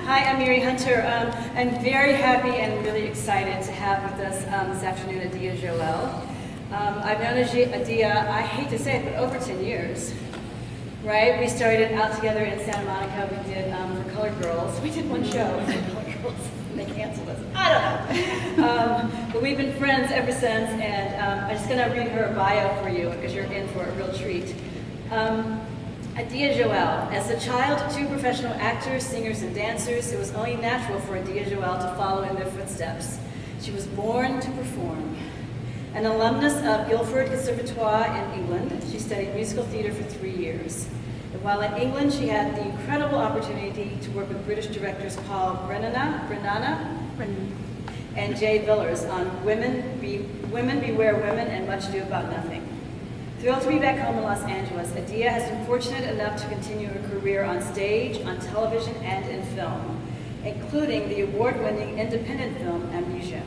Hi, I'm Mary Hunter. I'm very happy and really excited to have with us this afternoon Adia Joëlle. I've known Adia, I hate to say it, but over 10 years. Right? We started out together in Santa Monica. We did for Colored Girls. We did one show for Colored Girls, and they canceled us. I don't know. But we've been friends ever since, and I'm just going to read her bio for you because you're in for a real treat. Adia Joëlle. As a child of two professional actors, singers, and dancers, it was only natural for Adia Joëlle to follow in their footsteps. She was born to perform. An alumnus of Guildford Conservatoire in England, she studied musical theater for 3 years. And while in England, she had the incredible opportunity to work with British directors Paul Brennan and Jay Villers on Women Beware Women and Much Ado About Nothing. Thrilled to be back home in Los Angeles, Adia has been fortunate enough to continue her career on stage, on television, and in film, including the award-winning independent film Amnesia.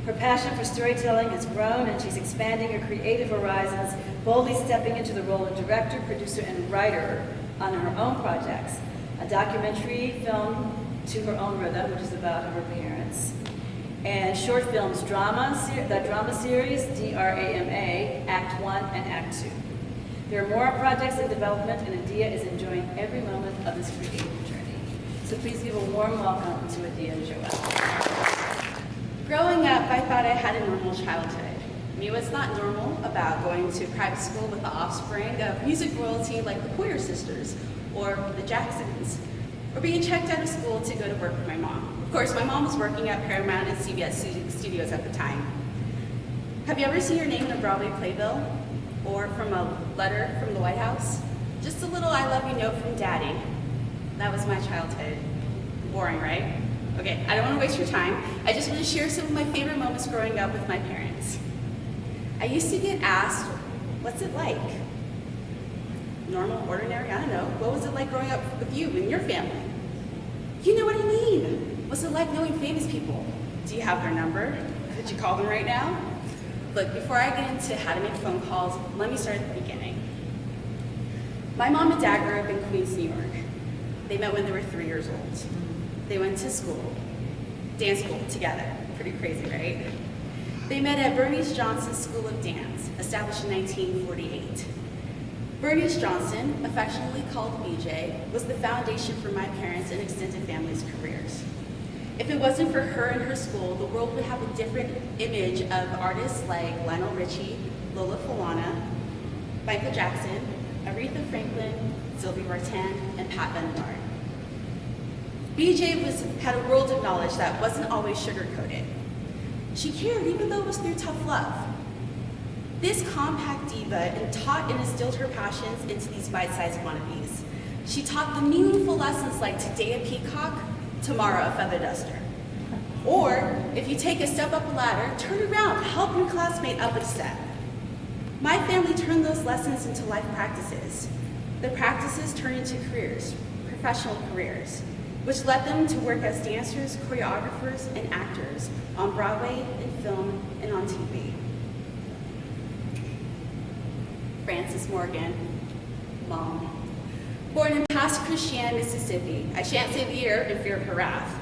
Her passion for storytelling has grown, and she's expanding her creative horizons, boldly stepping into the role of director, producer, and writer on her own projects. A documentary film, To Her Own Rhythm, which is about her parents, and short films, the drama series, DRAMA, Act 1 and Act 2. There are more projects in development, and Adia is enjoying every moment of this creative journey. So please give a warm welcome to Adia Joëlle. Growing up, I thought I had a normal childhood. I mean, what's not normal about going to private school with the offspring of music royalty like the Poyer sisters or the Jacksons, or being checked out of school to go to work for my mom. Of course, my mom was working at Paramount and CBS Studios at the time. Have you ever seen your name in a Broadway playbill? Or from a letter from the White House? Just a little I love you note from Daddy. That was my childhood. Boring, right? Okay, I don't want to waste your time. I just want to share some of my favorite moments growing up with my parents. I used to get asked, what's it like? Normal, ordinary, I don't know. What was it like growing up with you and your family? You know what I mean. What's it like knowing famous people? Do you have their number? Could you call them right now? Look, before I get into how to make phone calls, let me start at the beginning. My mom and dad grew up in Queens, New York. They met when they were 3 years old. They went to school, dance school together. Pretty crazy, right? They met at Bernice Johnson's School of Dance, established in 1948. Bernice Johnson, affectionately called BJ, was the foundation for my parents' and extended family's careers. If it wasn't for her and her school, the world would have a different image of artists like Lionel Richie, Lola Falana, Michael Jackson, Aretha Franklin, Sylvie Vartan, and Pat Benatar. BJ had a world of knowledge that wasn't always sugar-coated. She cared even though it was through tough love. This compact diva taught and instilled her passions into these bite-sized wannabes. She taught them meaningful lessons like today a peacock, tomorrow a feather duster. Or, if you take a step up a ladder, turn around, help your classmate up a step. My family turned those lessons into life practices. The practices turned into careers, professional careers, which led them to work as dancers, choreographers, and actors on Broadway, in film, and on TV. Frances Morgan, Mom. Born in Pass Christian, Mississippi. I shan't say the year in fear of her wrath.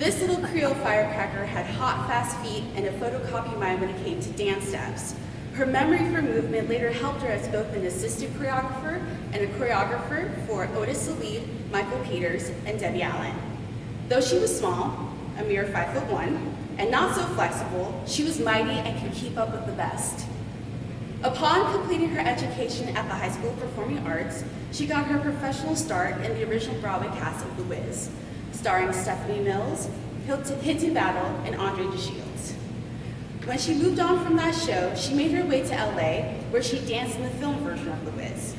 This little Creole firecracker had hot, fast feet and a photocopy mind when it came to dance steps. Her memory for movement later helped her as both an assistant choreographer and a choreographer for Otis Salid, Michael Peters, and Debbie Allen. Though she was small, a mere 5'1", and not so flexible, she was mighty and could keep up with the best. Upon completing her education at the High School of Performing Arts, she got her professional start in the original Broadway cast of The Wiz, starring Stephanie Mills, Hinton Battle, and Andre DeShields. When she moved on from that show, she made her way to LA, where she danced in the film version of The Wiz.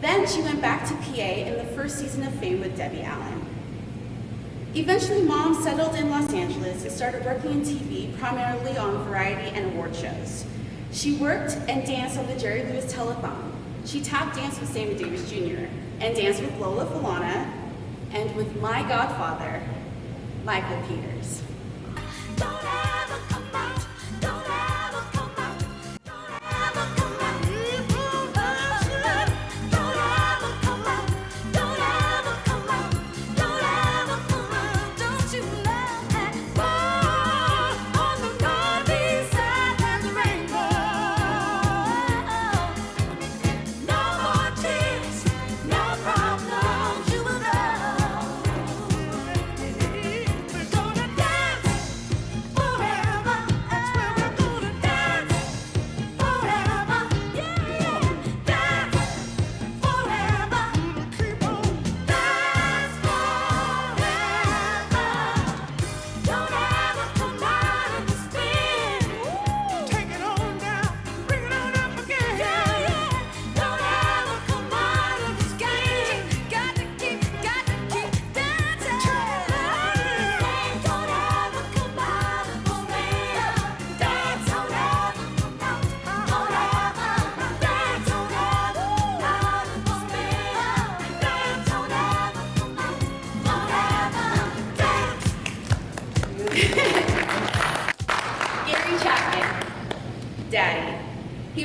Then she went back to PA in the first season of Fame with Debbie Allen. Eventually, Mom settled in Los Angeles and started working in TV, primarily on variety and award shows. She worked and danced on the Jerry Lewis Telethon. She tap danced with Sammy Davis Jr. and danced with Lola Falana and with my godfather, Michael Peters.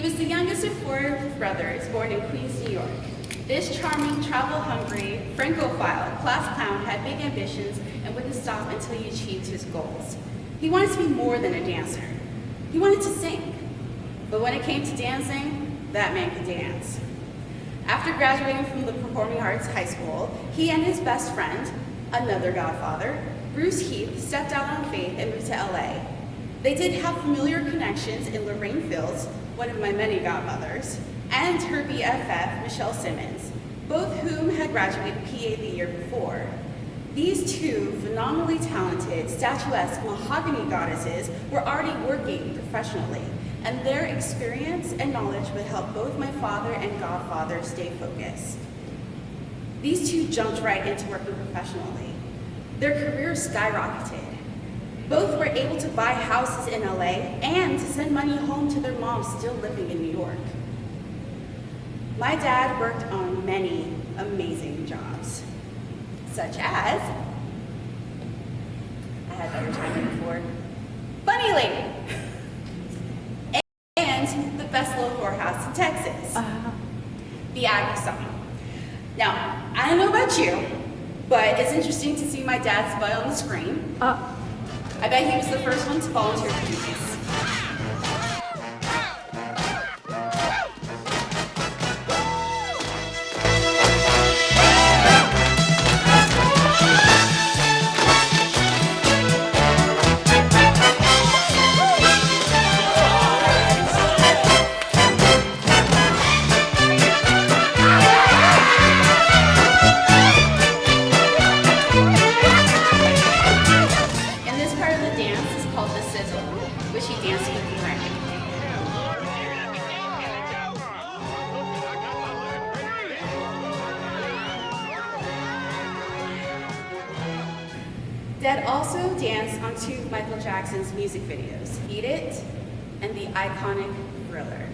was the youngest of four brothers born in Queens, New York. This charming, travel-hungry, Francophile, class clown had big ambitions and wouldn't stop until he achieved his goals. He wanted to be more than a dancer. He wanted to sing. But when it came to dancing, that man could dance. After graduating from the Performing Arts High School, he and his best friend, another godfather, Bruce Heath, stepped out on faith and moved to LA. They did have familiar connections in Lorraine Fields, one of my many godmothers, and her BFF, Michelle Simmons, both whom had graduated PA the year before. These two phenomenally talented, statuesque mahogany goddesses were already working professionally, and their experience and knowledge would help both my father and godfather stay focused. These two jumped right into working professionally. Their careers skyrocketed. Both were able to buy houses in LA and to send money home to their moms still living in New York. My dad worked on many amazing jobs, such as, I had better timing before, Bunny Lady, and the best little whorehouse in Texas, the Aggie song. Now, I don't know about you, but it's interesting to see my dad's butt on the screen. I bet he was the first one to volunteer to do this. Dad also danced on two of Michael Jackson's music videos, Eat It and the iconic Thriller.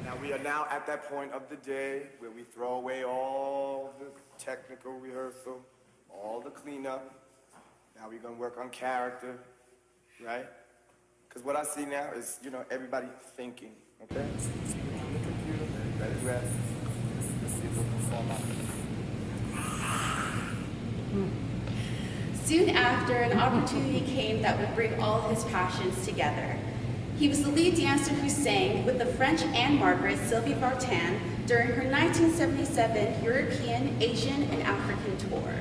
Now we are now at that point of the day where we throw away all the technical rehearsal, all the cleanup. Now we're gonna work on character, right? Because what I see now is, everybody thinking, okay? On the computer, let it rest. Let's see if we'll perform out. Soon after, an opportunity came that would bring all his passions together. He was the lead dancer who sang with the French Anne Margaret Sylvie Vartan during her 1977 European, Asian, and African tour.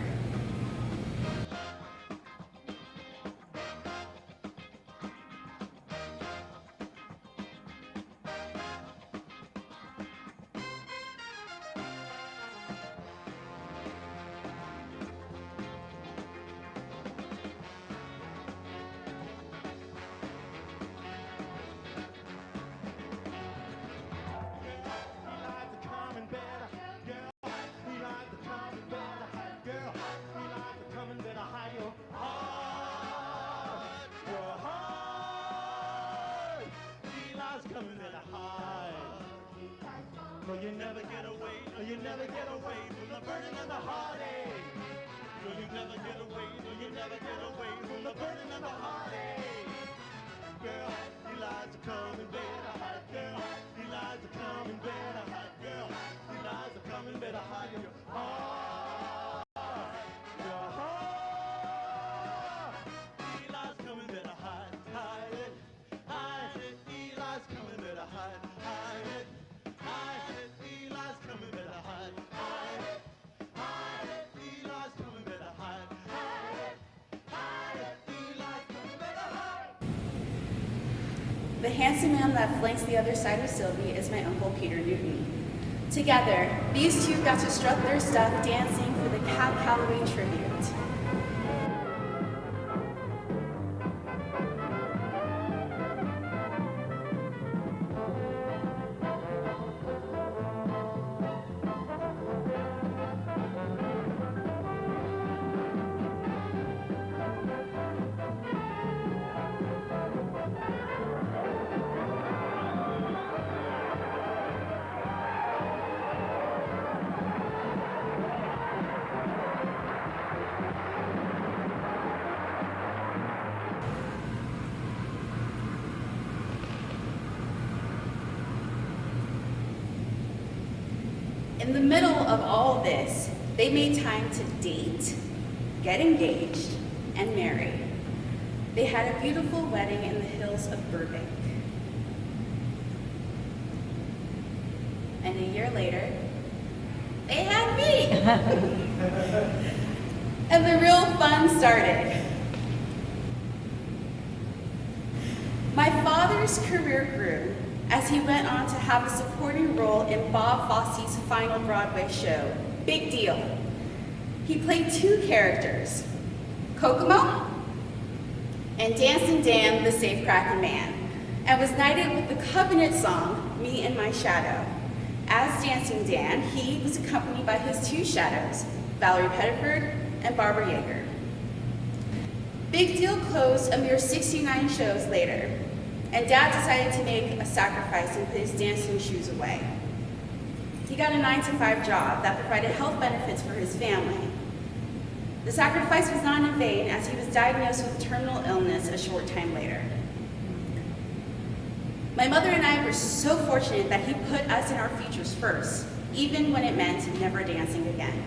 No, you never get away, no, you never get away from the burden and the heartache. No, you never get away, no, you never get away from the burden and the heartache. Girl, Eliza, come and better hide, girl. Eliza, come and better hide, girl. Eliza, come and better hide your heart. Your heart. Eliza, come and better hide, hide it, hide it. Eliza, come and better hide, hide it. Hide it, Eli's coming, better hide, hide it, hide it, Eli's coming, better hide, hide it, hide it, Eli's coming, better hide. The handsome man that flanks the other side of Sylvie is my Uncle Peter Newton. Together, these two got to strut their stuff dancing for the Cab Calloway tribute. In the middle of all this, they made time to date, get engaged, and marry. They had a beautiful wedding in the hills of Burbank. And a year later, they had me. And the real fun started. My father's career grew as he went on to have a supporting role in Bob Fosse's final Broadway show, Big Deal. He played two characters, Kokomo and Dancing Dan, the Safecracking Man, and was knighted with the Covenant song, Me and My Shadow. As Dancing Dan, he was accompanied by his two shadows, Valerie Pettiford and Barbara Yeager. Big Deal closed a mere 69 shows later, and Dad decided to make a sacrifice and put his dancing shoes away. He got a 9-to-5 job that provided health benefits for his family. The sacrifice was not in vain, as he was diagnosed with terminal illness a short time later. My mother and I were so fortunate that he put us in our futures first, even when it meant never dancing again.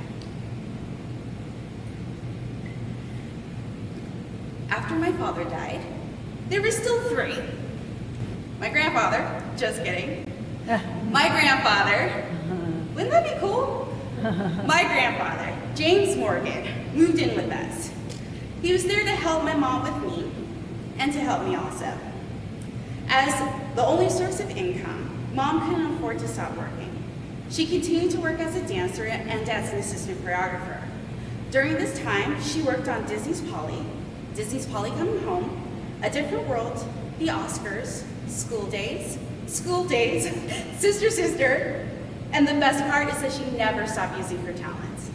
After my father died, there were still three. My grandfather, just kidding. My grandfather, wouldn't that be cool? My grandfather, James Morgan, moved in with us. He was there to help my mom with me and to help me also. As the only source of income, Mom couldn't afford to stop working. She continued to work as a dancer and as an assistant choreographer. During this time, she worked on Disney's Polly Coming Home, A Different World, The Oscars, School Days, Sister Sister, and the best part is that she never stopped using her talents.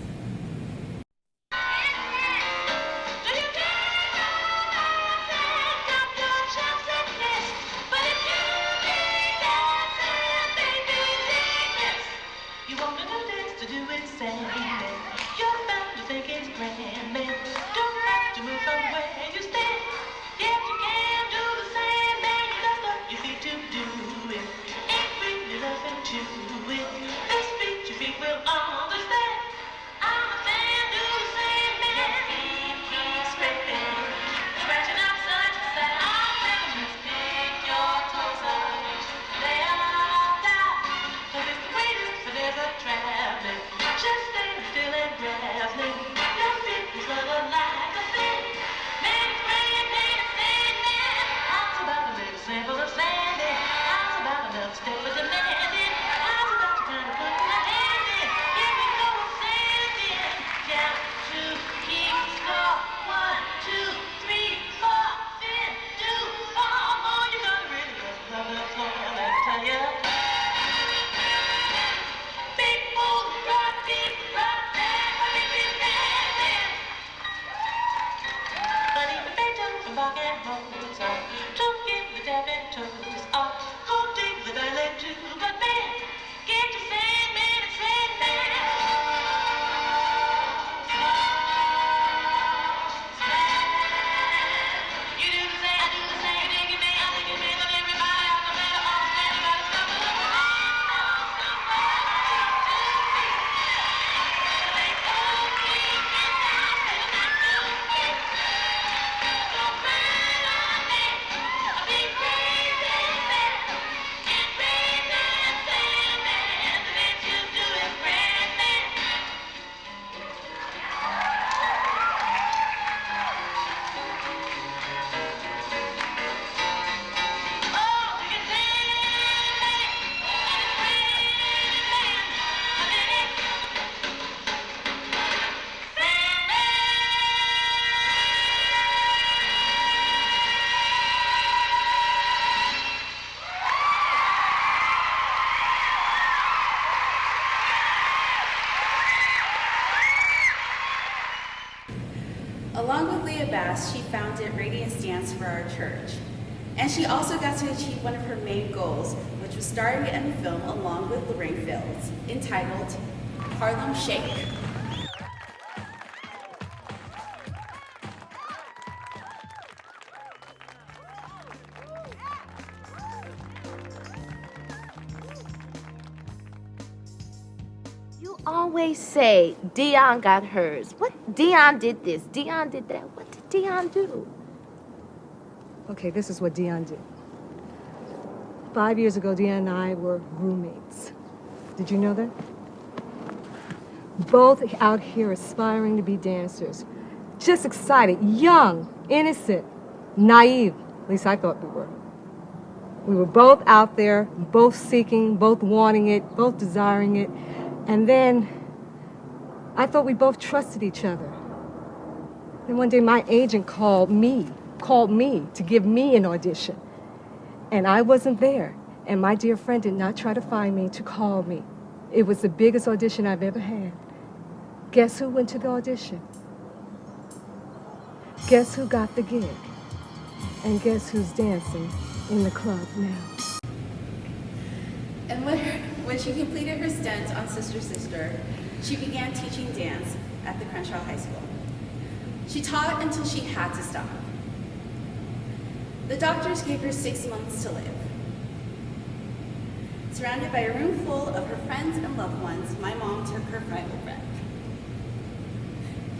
Along with Leah Bass, she founded Radiance Dance for our church. And she also got to achieve one of her main goals, which was starring in a film along with Lorraine Fields, entitled Harlem Shake. always say Dion got hers. What? Dion did this. Dion did that. What did Dion do? Okay, this is what Dion did. 5 years ago, Dion and I were roommates. Did you know that? Both out here aspiring to be dancers. Just excited, young, innocent, naive. At least I thought we were. We were both out there, both seeking, both wanting it, both desiring it. And then I thought we both trusted each other. Then one day my agent called me to give me an audition. And I wasn't there. And my dear friend did not try to find me to call me. It was the biggest audition I've ever had. Guess who went to the audition? Guess who got the gig? And guess who's dancing in the club now? And when she completed her stint on Sister Sister, she began teaching dance at the Crenshaw High School. She taught until she had to stop. The doctors gave her 6 months to live. Surrounded by a room full of her friends and loved ones, my mom took her final breath.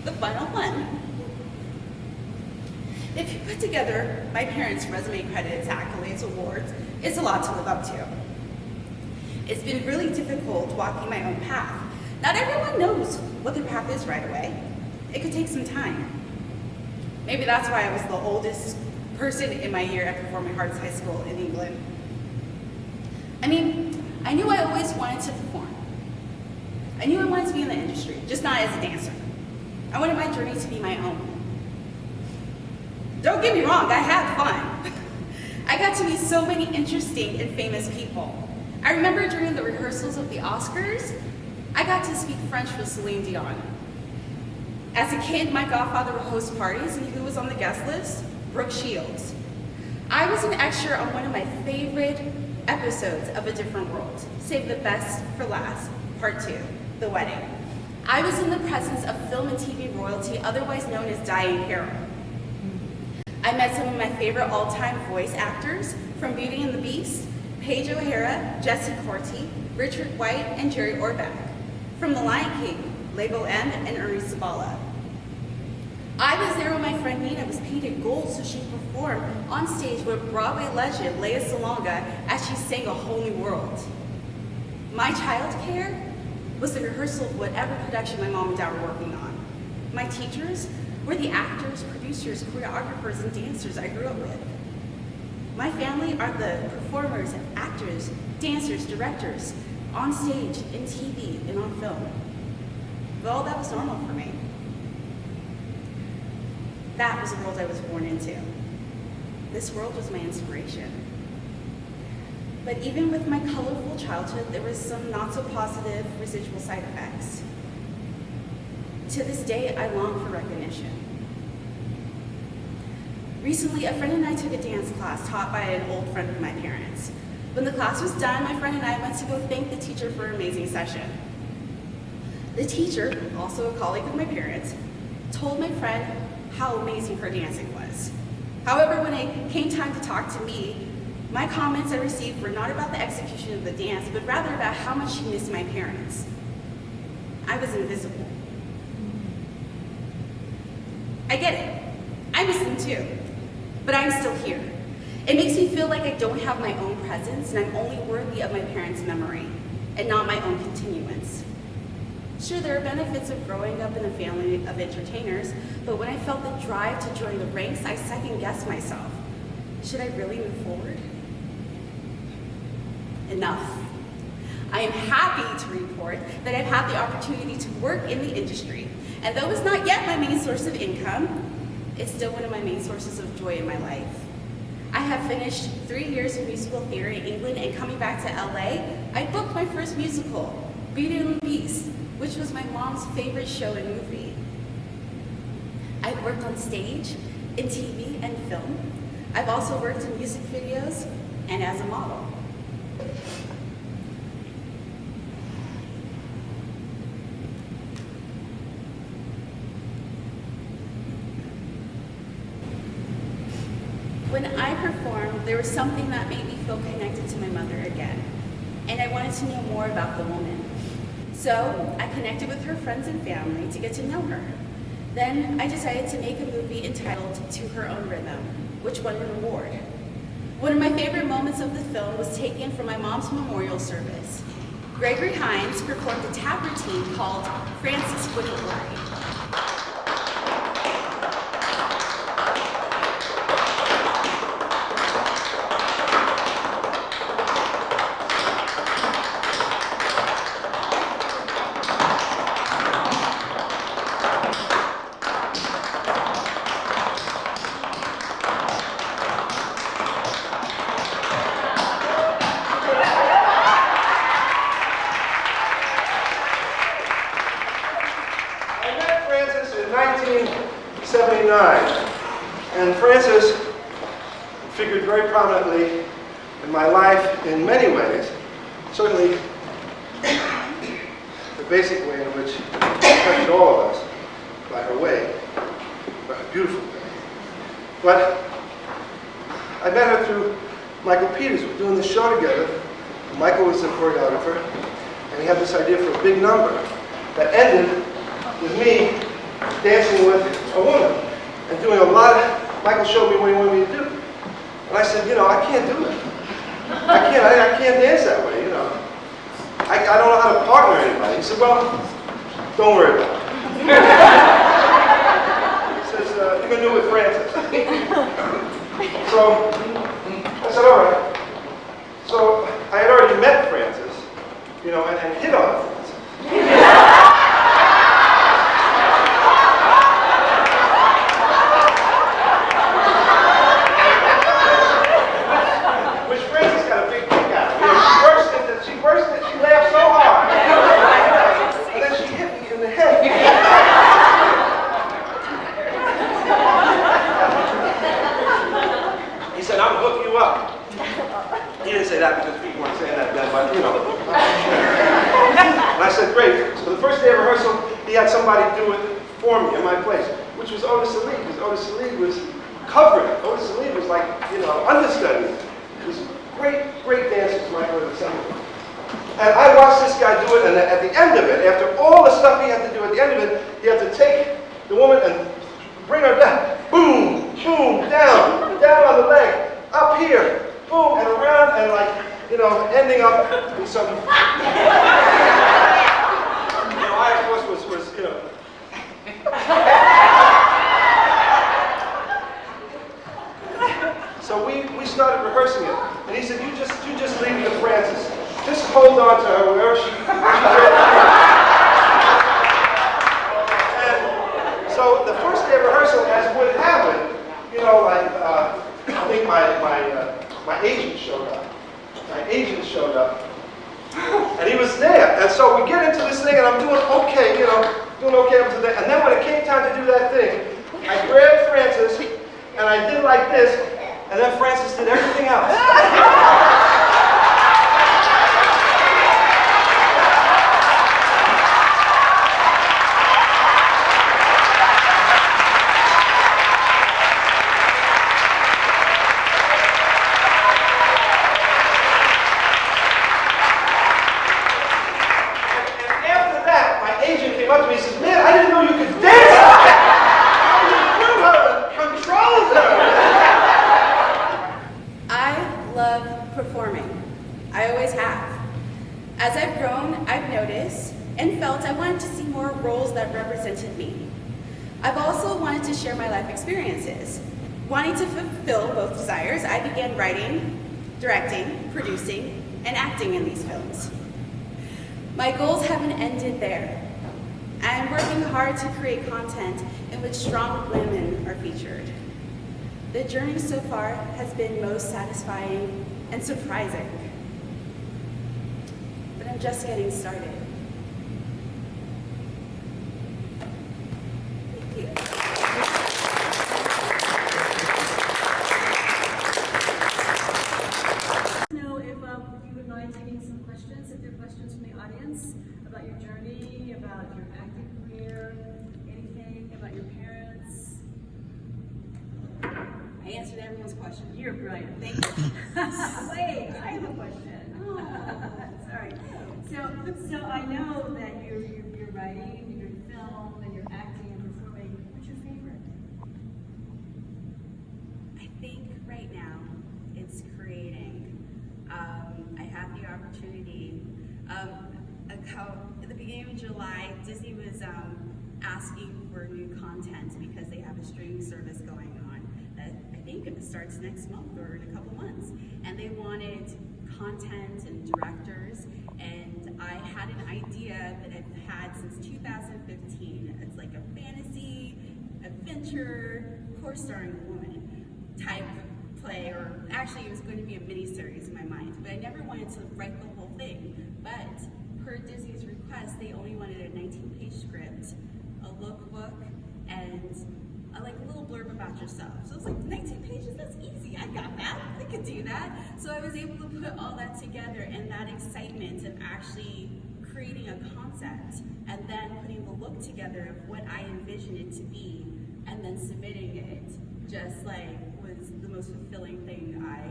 The final one. If you put together my parents' resume credits, accolades, awards, it's a lot to live up to. It's been really difficult walking my own path. Not everyone knows what their path is right away. It could take some time. Maybe that's why I was the oldest person in my year at Performing Arts High School in England. I mean, I knew I always wanted to perform. I knew I wanted to be in the industry, just not as a dancer. I wanted my journey to be my own. Don't get me wrong, I had fun. I got to meet so many interesting and famous people. I remember during the rehearsals of the Oscars, I got to speak French with Celine Dion. As a kid, my godfather would host parties, and who was on the guest list? Brooke Shields. I was an extra on one of my favorite episodes of A Different World, Save the Best for Last, Part 2, The Wedding. I was in the presence of film and TV royalty, otherwise known as Diane Carroll. I met some of my favorite all-time voice actors from Beauty and the Beast, Paige O'Hara, Jesse Corti, Richard White, and Jerry Orbach. From The Lion King, Lego M, and Ernie Sabala. I was there when my friend Nina was painted gold so she performed on stage with Broadway legend Lea Salonga as she sang A Whole New World. My childcare was the rehearsal of whatever production my mom and dad were working on. My teachers were the actors, producers, choreographers, and dancers I grew up with. My family are the performers, actors, dancers, directors, on stage, in TV, and on film. But all that was normal for me. That was the world I was born into. This world was my inspiration. But even with my colorful childhood, there was some not so positive residual side effects. To this day, I long for recognition. Recently, a friend and I took a dance class taught by an old friend of my parents. When the class was done, my friend and I went to go thank the teacher for an amazing session. The teacher, also a colleague of my parents, told my friend how amazing her dancing was. However, when it came time to talk to me, my comments I received were not about the execution of the dance, but rather about how much she missed my parents. I was invisible. I get it. I miss them too. But I'm still here. It makes me feel like I don't have my own presence and I'm only worthy of my parents' memory and not my own continuance. Sure, there are benefits of growing up in a family of entertainers, but when I felt the drive to join the ranks, I second-guessed myself. Should I really move forward? Enough. I am happy to report that I've had the opportunity to work in the industry, and though it's not yet my main source of income, it's still one of my main sources of joy in my life. I have finished 3 years of musical theater in England, and coming back to LA, I booked my first musical, Beauty and the Beast, which was my mom's favorite show and movie. I've worked on stage, in TV, and film. I've also worked in music videos and as a model. When I performed, there was something that made me feel connected to my mother again, and I wanted to know more about the woman. So I connected with her friends and family to get to know her. Then I decided to make a movie entitled To Her Own Rhythm, which won an award. One of my favorite moments of the film was taken from my mom's memorial service. Gregory Hines performed a tap routine called Frances Wouldn't Worry. And Frances figured very prominently in my life in many ways. Certainly, the basic way in which she affected all of us by her way, by her beautiful way. But I met her through Michael Peters. We were doing the show together. Michael was the choreographer, and he had this idea for a big number that ended with me dancing with a woman. And doing a lot of, Michael showed me what he wanted me to do. And I said, I can't do it. I can't dance that way, I don't know how to partner anybody. He said, well, don't worry about it. He says, you're going to do it with Frances. So, I said, all right. So, I had already met Frances, and hit on Frances. And I said, great. So the first day of rehearsal, he had somebody do it for me in my place, which was Otis Salih, because Otis Salih was covering it. Otis Salih was like, understudy. He was great dancers, Michael had assembled. And I watched this guy do it, and at the end of it, after all the stuff he had to do, at the end of it, he had to take the woman and bring her down. Boom, boom, down on the leg, up here, boom, and around, and ending up in some, I of course was So we started rehearsing it, and he said, you just leave it to Frances. Just hold on to her wherever she And so the first day of rehearsal, as would happen, I think my agent showed up. And he was there. And so we get into this thing, and I'm doing okay, up to that. And then when it came time to do that thing, I grabbed Frances, and I did like this, and then Frances did everything else. I've also wanted to share my life experiences. Wanting to fulfill both desires, I began writing, directing, producing, and acting in these films. My goals haven't ended there. I am working hard to create content in which strong women are featured. The journey so far has been most satisfying and surprising. But I'm just getting started. If there are questions from the audience about your journey, about your acting career, anything about your parents. I answered everyone's question. You're brilliant. Thank you. Wait, I have a question. Oh, right. So I know that you're writing, you're in film, and you're acting and performing. What's your favorite? I think right now it's creating. I had the opportunity at the beginning of July, Disney was asking for new content because they have a streaming service going on that I think it starts next month or in a couple months. And they wanted content and directors, and I had an idea that I've had since 2015. It's like a fantasy, adventure, of course starring a woman type play, or actually it was going to be a mini-series in my mind, but I never wanted to write the whole thing. But per Disney's request, they only wanted a 19-page script, a lookbook, and a little blurb about yourself. So I was like, 19 pages, that's easy, I got that, I could do that. So I was able to put all that together, and that excitement of actually creating a concept and then putting the look together of what I envisioned it to be and then submitting it just was the most fulfilling thing I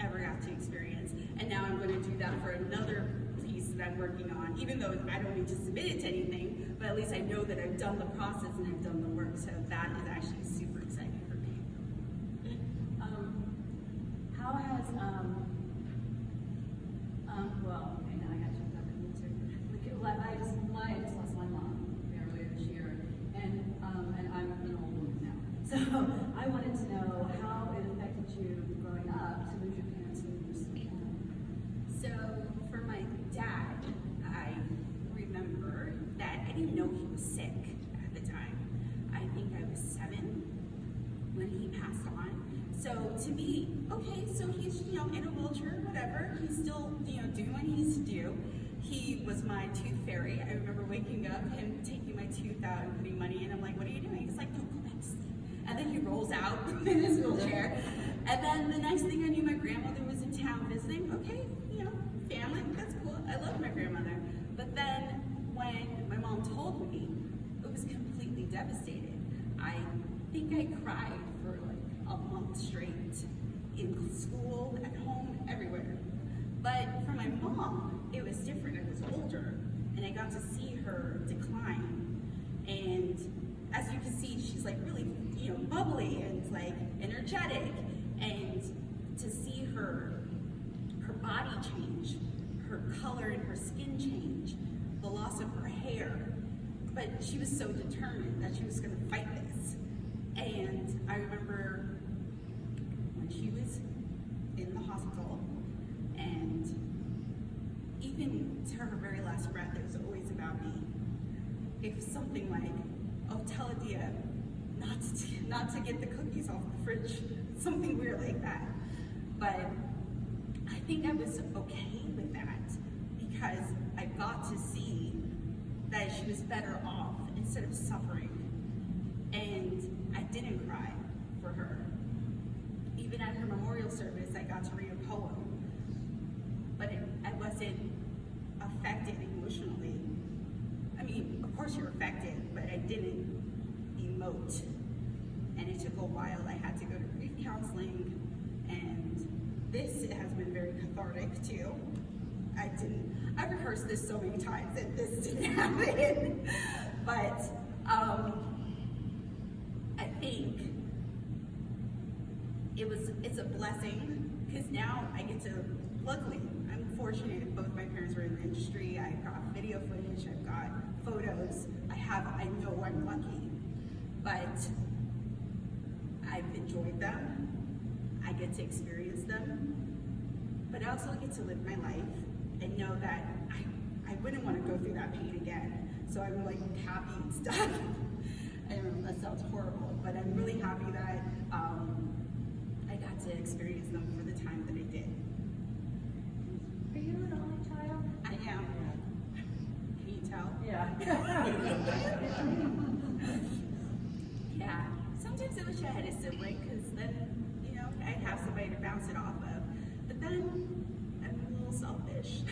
ever got to experience. And now I'm going to do that for another piece that I'm working on, even though I don't need to submit it to anything, but at least I know that I've done the process and I've done the work, so that is actually super exciting for me. How has, well, okay, now I got to jump up into, I just lost my mom earlier this year, and I'm an old woman now. So I wanted to know how it affected you growing up to lose your parents when you were so young. So for my dad, I remember that I didn't know he was sick at the time. I think I was 7 when he passed on. So to me, okay, so he's, in a wheelchair, whatever. He's still, doing what he needs to do. He was my tooth fairy. I remember waking up, him taking my tooth out and putting money in. I'm like, what are you doing? He's like, no, go back to sleep. And then he rolls out in his wheelchair. And then the next thing I knew, my grandmother was in town visiting. Okay, family, that's cool. I love my grandmother. But then when my mom told me, it was completely devastated. I think I cried for a month straight, in school, at home, everywhere. But for my mom, it was different. I was older, and I got to see her decline. And as you can see, she's really, bubbly and energetic. And to see her body change, her color and her skin change, the loss of her hair. But she was so determined that she was going to fight this. And I remember when she was in the hospital, and even to her very last breath, it was always about me. If something tell Adia not to get the cookies off the fridge, something weird like that. But I think I was okay with that because I got to see that she was better off instead of suffering. And I didn't cry for her. Even at her memorial service, I got to read a poem, but I wasn't affected emotionally. I mean, of course you're affected, but I didn't emote. And it took a while. I had to go to grief counseling, and this has been very cathartic too. I've rehearsed this so many times and this didn't happen. But I think it's a blessing because now I get to, luckily, I'm fortunate both my parents were in the industry. I've got video footage, I've got photos. I know I'm lucky, but I've enjoyed them. I get to experience them, but I also get to live my life and know that I wouldn't want to go through that pain again. So I'm happy and stuff. I don't know, that sounds horrible, but I'm really happy that I got to experience them for the time that I did. Are you an only child? I am. Can you tell? Yeah. Yeah. Sometimes I wish I had a sibling because then, I'd have somebody to bounce it off of. But then I'm a little selfish.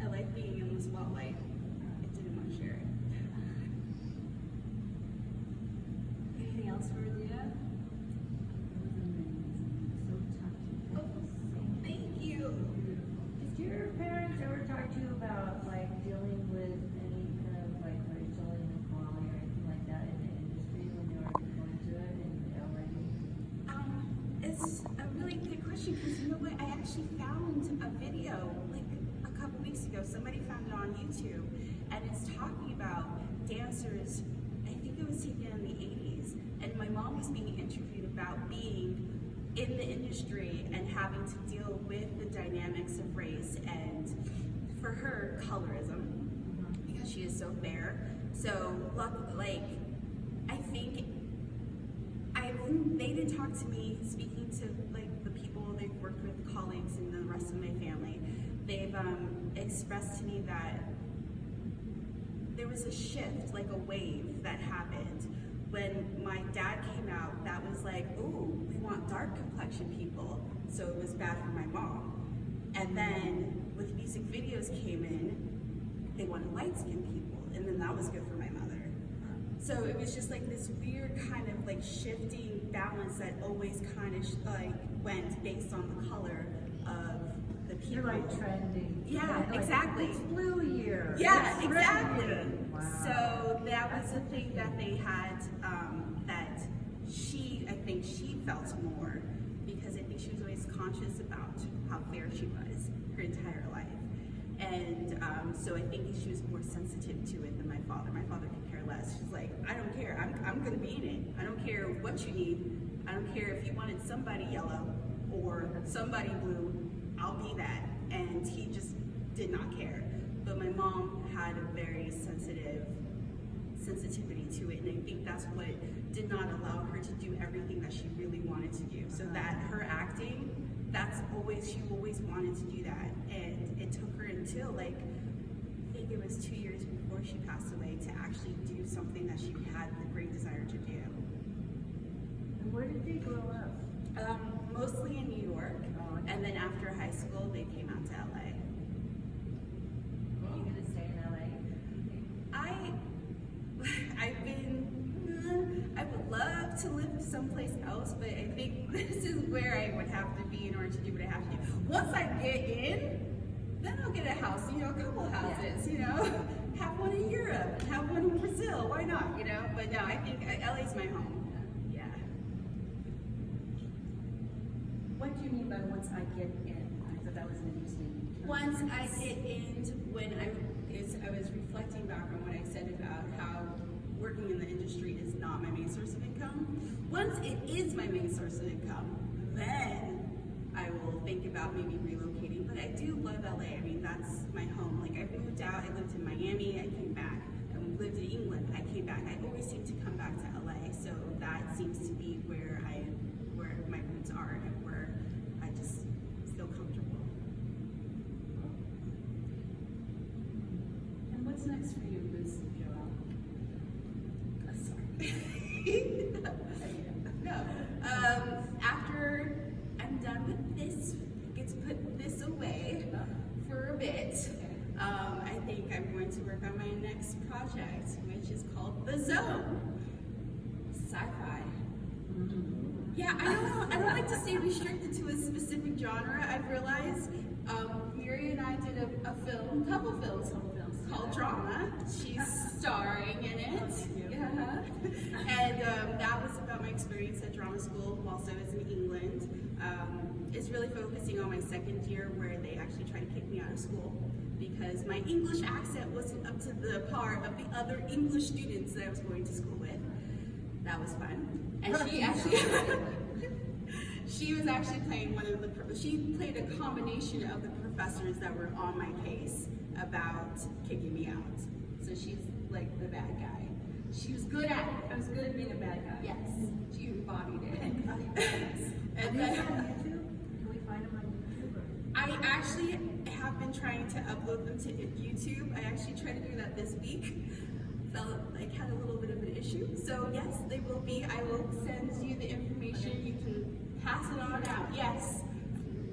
I like being in the spotlight. I didn't want to share it. Anything else for Adia? Thank you. Did your actually found a video like a couple weeks ago. Somebody found it on YouTube, and it's talking about dancers. I think it was taken in the 80s, and my mom was being interviewed about being in the industry and having to deal with the dynamics of race and, for her, colorism, because she is so fair. So, like, I think they didn't talk to me. Speaking to like the people they've worked with, colleagues, and the rest of my family, they've expressed to me that there was a shift, like a wave that happened when my dad came out. That was like, ooh, we want dark complexion people, so it was bad for my mom. And then with music videos came in, they wanted light skinned people, and then that was good for my mother. So it was just like this weird kind of like shifting balance that always kind of like went based on the color of the people. You're like trending. Yeah, like, exactly. It's blue year. Yeah, It's exactly. red. Wow. So that was the thing that they had, that I think she felt more, because I think she was always conscious about how fair she was her entire life. And so I think she was more sensitive to it than my father. My father could care less. She's like, I don't care. I'm going to be in it. I don't care what you need. I don't care if you wanted somebody yellow or somebody blue. I'll be that. And he just did not care. But my mom had a very sensitivity to it, and I think that's what did not allow her to do everything that she really wanted to do. So that her acting, she always wanted to do that, and it took her until like, I think it was 2 years before she passed away to actually do something that she had the great desire to do. And where did they grow up? Mostly in New York, and then after high school they came out to LA. Are you going to stay in LA? I would love to live someplace else, but I think this is where I would have to be in order to do what I have to do. Once I get in, then I'll get a house, a couple houses, have one in Europe, have one in Brazil, why not, But no, I think LA's my home. Yeah. What do you mean by once I get in? I thought that was an interesting term. Once I get in, when I was reflecting back on what I said about how working in the industry is not my main source of income. Once it is my main source of income, then I will think about maybe relocating. But I do love LA. I mean, that's my home. Like, I moved out, I lived in Miami, I came back. I lived in England, I came back. I always seem to come back to LA. So that seems to be where my roots are and where I just feel comfortable. And what's next for you, Miss Joëlle? No. After I'm done with this, I get to put this away for a bit. I think I'm going to work on my next project, which is called The Zone. Sci-fi. Yeah, I don't like to stay restricted to a specific genre. I've realized Miri and I did a couple films called Drama. She's starring in it. Yeah. And that was about my experience at drama school whilst I was in England. It's really focusing on my second year, where they actually tried to kick me out of school because my English accent wasn't up to the par of the other English students that I was going to school with. That was fun. And she actually, she was actually playing she played a combination of the professors that were on my case about kicking me out. So she's like the bad guy. She was good at it. I was good at being a bad guy. Yes, she embodied it. And then on YouTube? Can we find them on YouTube? I actually have been trying to upload them to YouTube. I actually tried to do that this week. Felt like had a little bit of an issue. So yes, they will be. I will send you the information. You can pass it on out. Yes.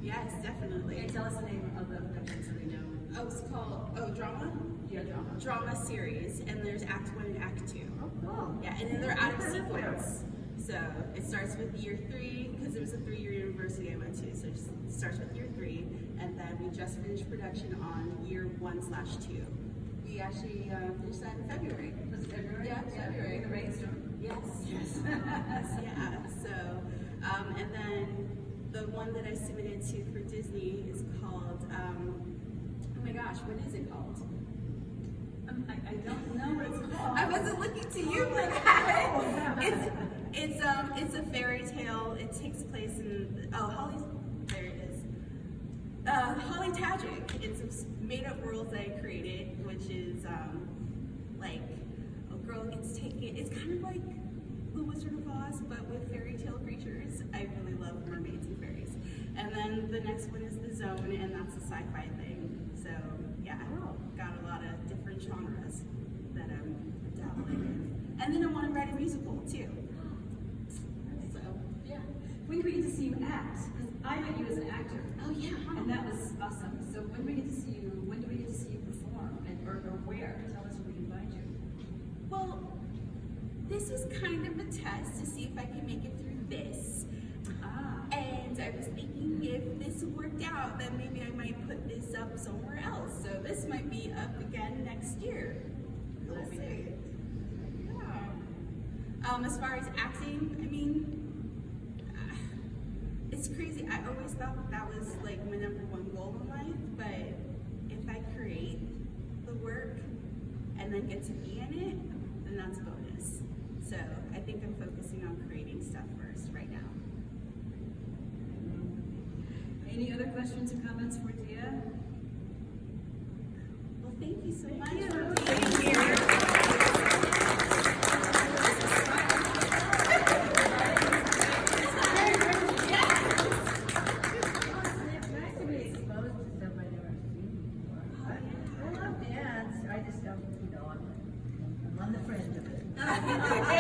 Yes, definitely. Okay, tell us the name of the production so we know. Oh, it's called Drama? Yeah, Drama. Drama series, and there's Act 1 and Act 2. Oh, cool. Yeah, and then they're out of sequence. So it starts with year 3, because it was a 3-year university I went to, so it starts with year 3, and then we just finished production on year 1/2. We actually finished that in February. Was it February? Yeah, February. The rainstorm. Yes. Yes. Yeah. So, and then The one that I submitted to for Disney is called, oh my gosh, what is it called? I don't know what it's called. I wasn't looking to you for that. It's a fairy tale. It takes place in, there it is. Holly Tagic. It's a made-up world that I created, which is like a girl gets taken. It's kind of like The Wizard of Oz, but with fairy tale creatures. I really love mermaids and fairies. And then the next one is The Zone, and that's a sci-fi thing. So yeah, got a lot of different genres that I'm dabbling in. And then I want to write a musical too. So yeah. When do we get to see you act? Because I met you as an actor. Oh yeah. And that was awesome. So when do we get to see you? When do we get to see you perform? Or where? Tell us where we can find you. Well, this was kind of a test to see if I can make it through this. And I was thinking if this worked out, then maybe I might put this up somewhere else. So this might be up again next year. We'll see. Yeah. As far as acting, I mean, it's crazy. I always thought that was like my #1 goal in life, but if I create the work and then get to be in it, then that's a bonus. So I think I'm focusing on creating stuff first right now. Any other questions or comments for Dia? Well, thank you so much for being here. It's nice to be exposed to stuff I've never seen before. I love dance. I just don't, I'm on the fringe of it.